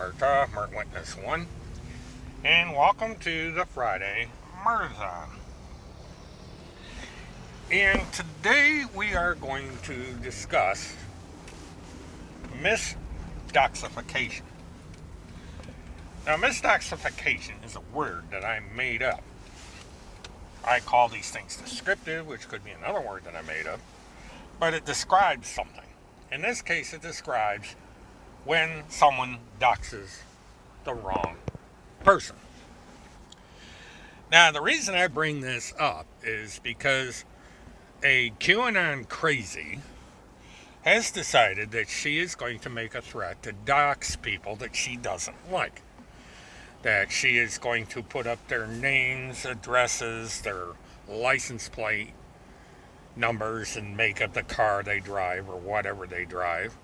Mert Witness 1, and welcome to the Friday Marathon. And today we are going to discuss Misdoxification. Now, Misdoxification is a word that I made up. I call these things descriptive, which could be another word that I made up, but it describes something. In this case, it describes when someone doxes the wrong person. Now, the reason I bring this up is because a QAnon crazy has decided that she is going to make a threat to dox people that she doesn't like. That she is going to put up their names, addresses, their license plate numbers, and make up the car they drive or whatever they drive,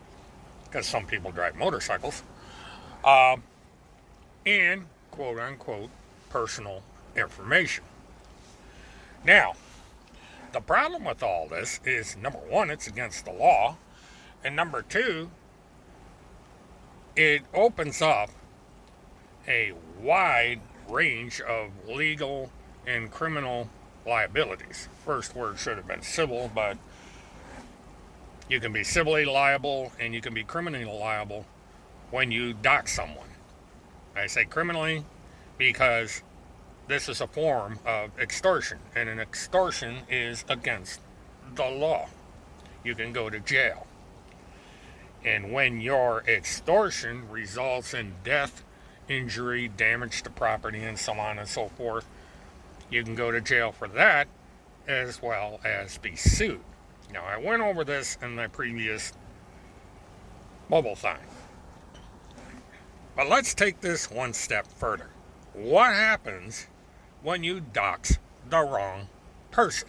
because some people drive motorcycles, and quote-unquote personal information. Now, the problem with all this is, number one, it's against the law, and number two, it opens up a wide range of legal and criminal liabilities. First word should have been civil, but you can be civilly liable and you can be criminally liable when you dox someone. I say criminally because this is a form of extortion, and an extortion is against the law. You can go to jail. And when your extortion results in death, injury, damage to property, and so on and so forth, you can go to jail for that as well as be sued. Now, I went over this in my previous mobile thing. But let's take this one step further. What happens when you dox the wrong person?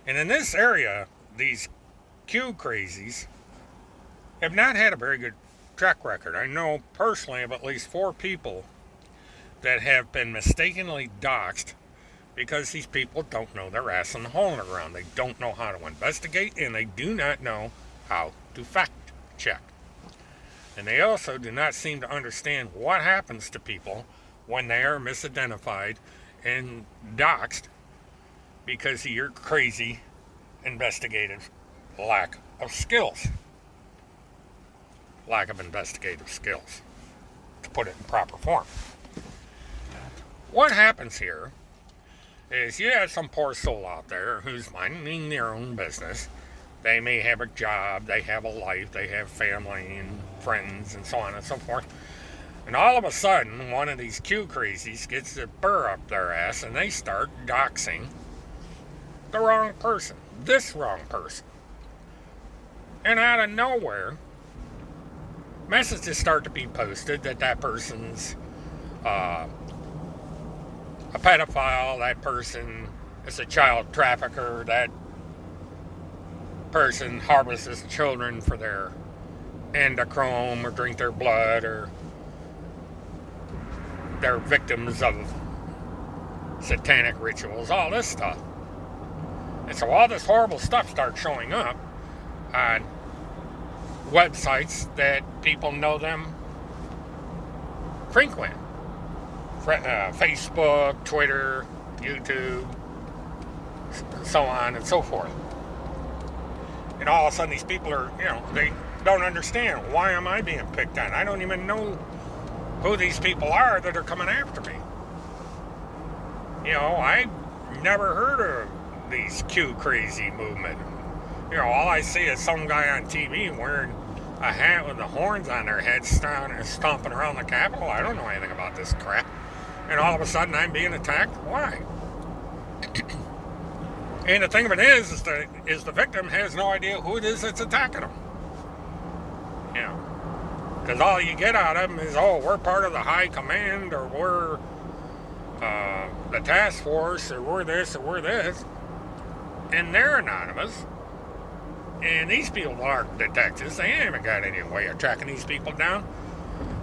And in this area, these Qcrazies have not had a very good track record. I know personally of at least 4 people that have been mistakenly doxed because these people don't know their ass in the hole in the ground. They don't know how to investigate, and they do not know how to fact check. And they also do not seem to understand what happens to people when they are misidentified and doxed because of your crazy investigative lack of skills. Lack of investigative skills, to put it in proper form. What happens here is you have some poor soul out there who's minding their own business. They may have a job, they have a life, they have family and friends and so on and so forth. And all of a sudden, one of these Qcrazies gets the burr up their ass and they start doxing the wrong person, this wrong person. And out of nowhere, messages start to be posted that that person's a pedophile, that person is a child trafficker, that person harvests children for their endochrome or drink their blood, or they're victims of satanic rituals, all this stuff. And so all this horrible stuff starts showing up on websites that people know them frequent. Facebook, Twitter, YouTube, so on and so forth. And all of a sudden these people are, they don't understand, why am I being picked on? I don't even know who these people are that are coming after me. I never heard of these Qcrazy movement. All I see is some guy on TV wearing a hat with the horns on their head stomping around the Capitol. I don't know anything about this crap. And all of a sudden I'm being attacked? Why? And the thing of it is the victim has no idea who it is that's attacking them. Because all you get out of them is, we're part of the high command, or we're the task force, or we're this, or we're this. And they're anonymous. And these people aren't detectives. They haven't got any way of tracking these people down.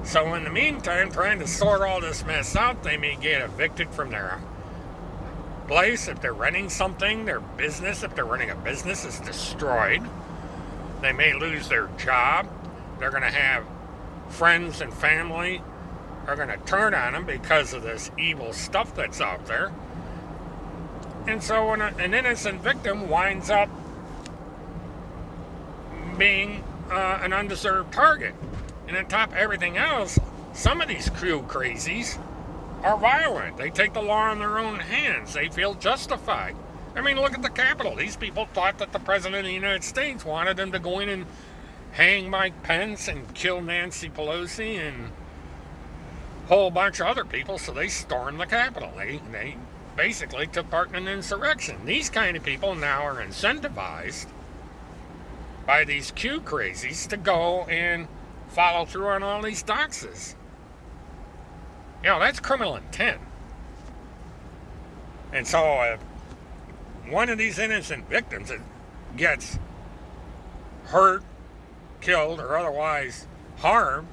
So in the meantime, trying to sort all this mess out, they may get evicted from their place. If they're running something, their business, if they're running a business, is destroyed. They may lose their job. They're going to have friends and family are going to turn on him because of this evil stuff that's out there. And so an innocent victim winds up being an undeserved target. And on top of everything else, some of these Qcrazies are violent. They take the law in their own hands. They feel justified. I mean, look at the Capitol. These people thought that the President of the United States wanted them to go in and hang Mike Pence and kill Nancy Pelosi and a whole bunch of other people, so they stormed the Capitol. They basically took part in an insurrection. These kind of people now are incentivized by these Qcrazies to go and follow through on all these doxes. You know, that's criminal intent. And so if one of these innocent victims gets hurt, killed, or otherwise harmed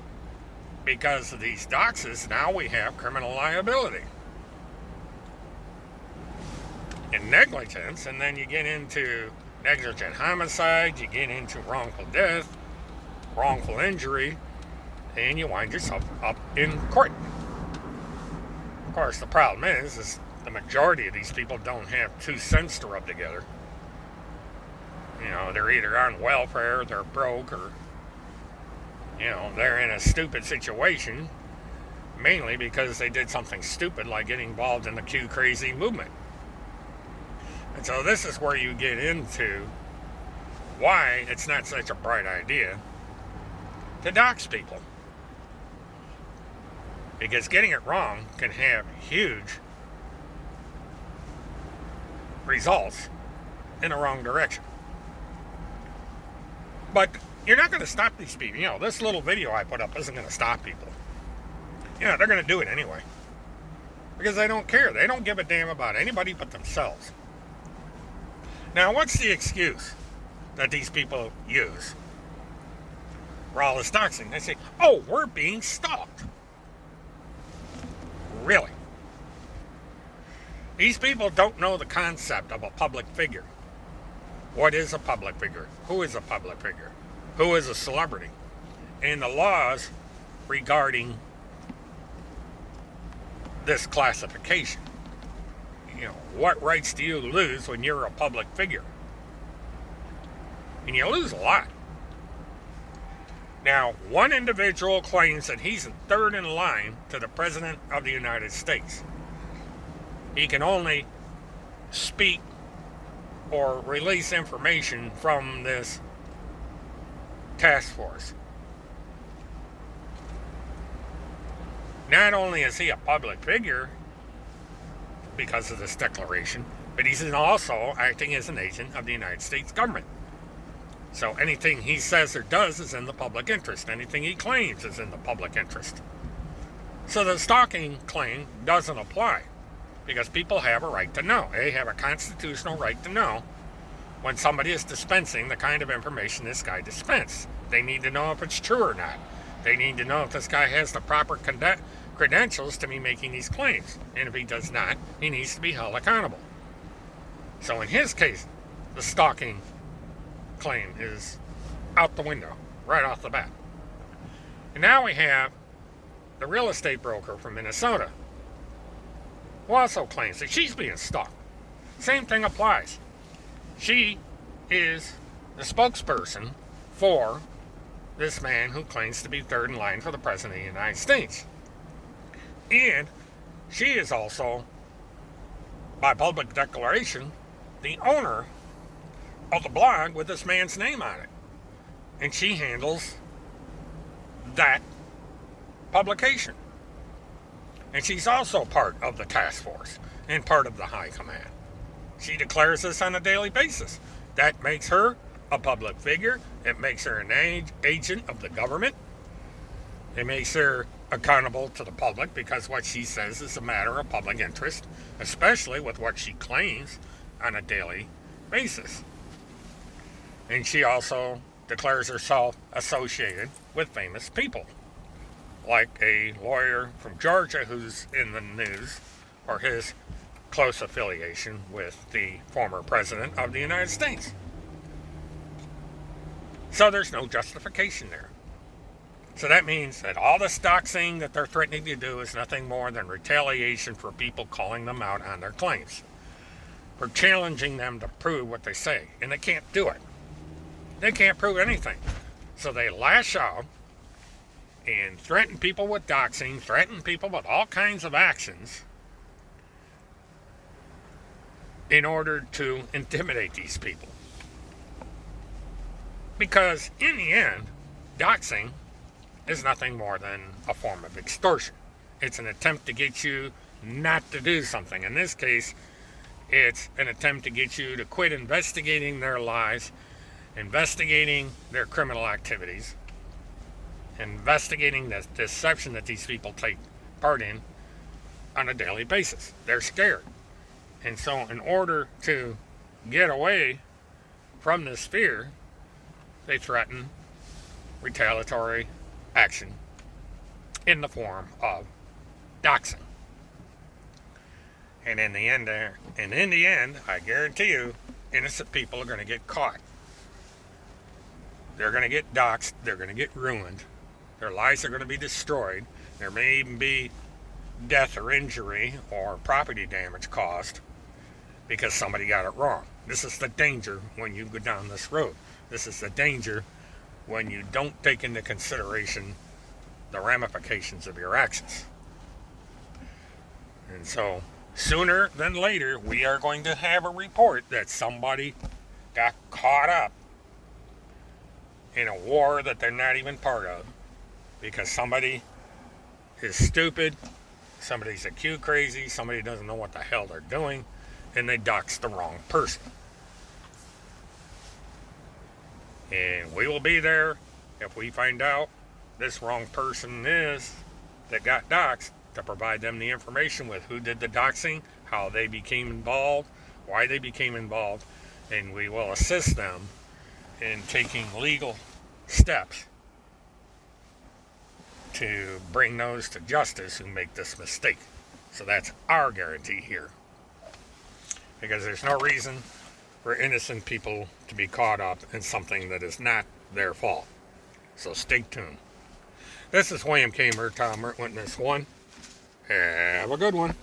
because of these doxes, now we have criminal liability and negligence. And then you get into negligent homicide, you get into wrongful death, wrongful injury, and you wind yourself up in court. Of course, the problem is the majority of these people don't have 2 cents to rub together. You know, they're either on welfare, they're broke, or, you know, they're in a stupid situation, mainly because they did something stupid like getting involved in the Qcrazy movement. And so this is where you get into why it's not such a bright idea to dox people. Because getting it wrong can have huge results in the wrong direction. But you're not going to stop these people. You know, this little video I put up isn't going to stop people. You know, they're going to do it anyway. Because they don't care. They don't give a damn about anybody but themselves. Now, what's the excuse that these people use for all this doxing? They say, oh, we're being stalked. Really? These people don't know the concept of a public figure. What is a public figure? Who is a public figure? Who is a celebrity? And the laws regarding this classification. You know, what rights do you lose when you're a public figure? And you lose a lot. Now, one individual claims that he's third in line to the President of the United States. He can only speak or release information from this task force. Not only is he a public figure because of this declaration, but he's also acting as an agent of the United States government. So anything he says or does is in the public interest. Anything he claims is in the public interest. So the stalking claim doesn't apply because people have a right to know. They have a constitutional right to know when somebody is dispensing the kind of information this guy dispensed. They need to know if it's true or not. They need to know if this guy has the proper credentials to be making these claims. And if he does not, he needs to be held accountable. So in his case, the stalking claim is out the window, right off the bat. And now we have the real estate broker from Minnesota, who also claims that she's being stalked. Same thing applies. She is the spokesperson for this man who claims to be third in line for the President of the United States. And she is also, by public declaration, the owner of the blog with this man's name on it. And she handles that publication. And she's also part of the task force and part of the high command. She declares this on a daily basis. That makes her a public figure. It makes her an agent of the government. It makes her accountable to the public because what she says is a matter of public interest, especially with what she claims on a daily basis. And she also declares herself associated with famous people, like a lawyer from Georgia who's in the news for his close affiliation with the former President of the United States. So there's no justification there. So that means that all this doxing that they're threatening to do is nothing more than retaliation for people calling them out on their claims, for challenging them to prove what they say. And they can't do it. They can't prove anything. So they lash out and threaten people with doxing, threaten people with all kinds of actions in order to intimidate these people. Because in the end, doxing is nothing more than a form of extortion. It's an attempt to get you not to do something. In this case, it's an attempt to get you to quit investigating their lies, investigating their criminal activities, investigating the deception that these people take part in on a daily basis. They're scared. And so in order to get away from this fear, they threaten retaliatory action in the form of doxing. And in the end, I guarantee you, innocent people are going to get caught. They're going to get doxed. They're going to get ruined. Their lives are going to be destroyed. There may even be death or injury or property damage caused because somebody got it wrong. This is the danger when you go down this road. This is the danger when you don't take into consideration the ramifications of your actions. And so, sooner than later, we are going to have a report that somebody got caught up in a war that they're not even part of because somebody is stupid, somebody's a Qcrazy, somebody doesn't know what the hell they're doing, and they doxed the wrong person. And we will be there if we find out this wrong person is that got doxed, to provide them the information with who did the doxing, how they became involved, why they became involved, and we will assist them in taking legal steps to bring those to justice who make this mistake. So that's our guarantee here. Because there's no reason for innocent people to be caught up in something that is not their fault. So stay tuned. This is William K. Murtaugh, Witness 1. Have a good one.